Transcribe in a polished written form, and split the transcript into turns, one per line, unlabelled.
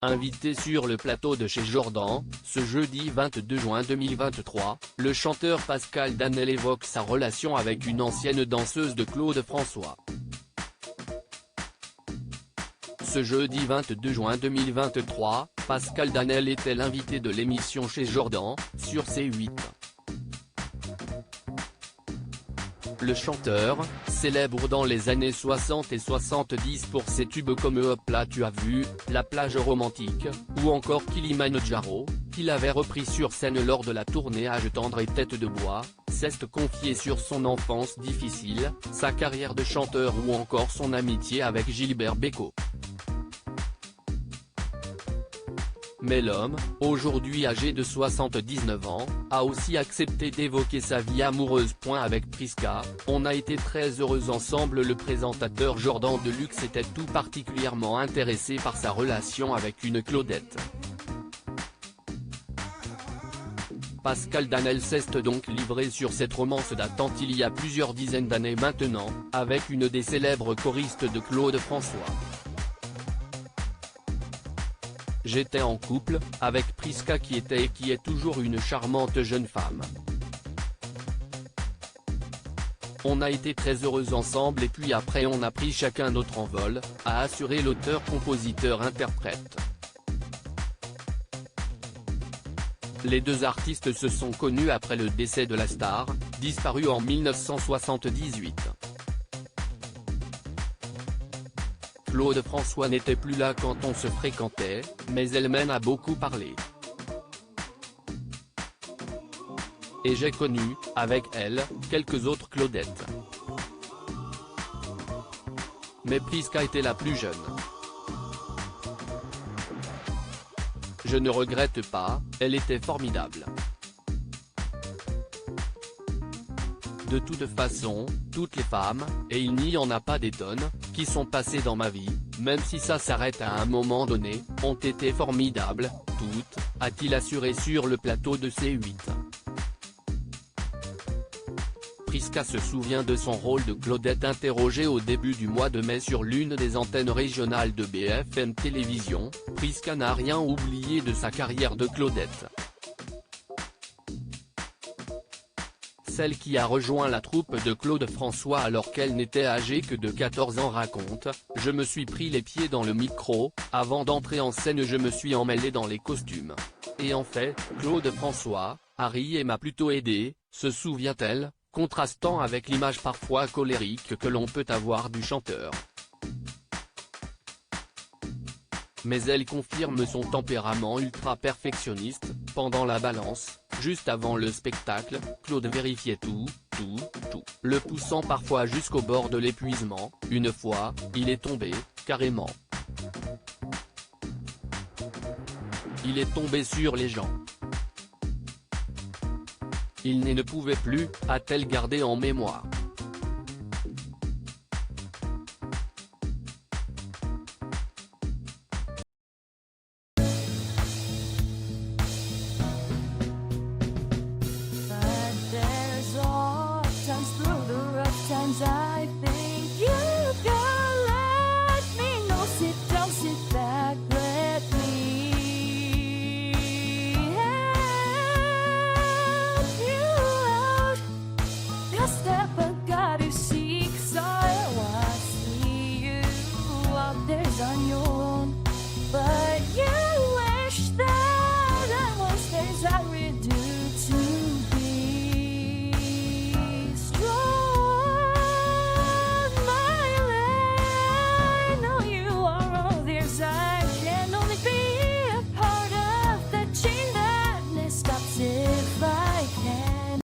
Invité sur le plateau de chez Jordan, ce jeudi 22 juin 2023, le chanteur Pascal Danel évoque sa relation avec une ancienne danseuse de Claude François. Ce jeudi 22 juin 2023, Pascal Danel était l'invité de l'émission Chez Jordan, sur C8. Le chanteur, célèbre dans les années 60 et 70 pour ses tubes comme Hop là tu as vu, La plage romantique, ou encore Kilimanjaro, qu'il avait repris sur scène lors de la tournée Âge tendre et Tête de bois, s'est confié sur son enfance difficile, sa carrière de chanteur ou encore son amitié avec Gilbert Bécaud. Mais l'homme, aujourd'hui âgé de 79 ans, a aussi accepté d'évoquer sa vie amoureuse. Avec Prisca, on a été très heureux ensemble. Le présentateur Jordan Deluxe était tout particulièrement intéressé par sa relation avec une Claudette. Pascal Danel s'est donc livré sur cette romance datant il y a plusieurs dizaines d'années maintenant, avec une des célèbres choristes de Claude François. J'étais en couple, avec Prisca qui était et qui est toujours une charmante jeune femme. On a été très heureux ensemble et puis après on a pris chacun notre envol, a assuré l'auteur-compositeur-interprète. Les deux artistes se sont connus après le décès de la star, disparue en 1978. Claude François n'était plus là quand on se fréquentait, mais elle m'en a beaucoup parlé. Et j'ai connu, avec elle, quelques autres Claudettes. Mais Prisca était la plus jeune. Je ne regrette pas, elle était formidable. De toute façon, toutes les femmes, et il n'y en a pas des tonnes, qui sont passées dans ma vie, même si ça s'arrête à un moment donné, ont été formidables, toutes, a-t-il assuré sur le plateau de C8. Prisca se souvient de son rôle de Claudette interrogée au début du mois de mai sur l'une des antennes régionales de BFM Télévision. Prisca n'a rien oublié de sa carrière de Claudette. Celle qui a rejoint la troupe de Claude François alors qu'elle n'était âgée que de 14 ans raconte « Je me suis pris les pieds dans le micro, avant d'entrer en scène je me suis emmêlé dans les costumes. Et en fait, Claude François, a ri et m'a plutôt aidé », se souvient-elle, contrastant avec l'image parfois colérique que l'on peut avoir du chanteur. Mais elle confirme son tempérament ultra-perfectionniste. Pendant la balance, juste avant le spectacle, Claude vérifiait tout, le poussant parfois jusqu'au bord de l'épuisement. Une fois, il est tombé, carrément. Il est tombé sur les gens. Il ne pouvait plus, a-t-elle gardé en mémoire.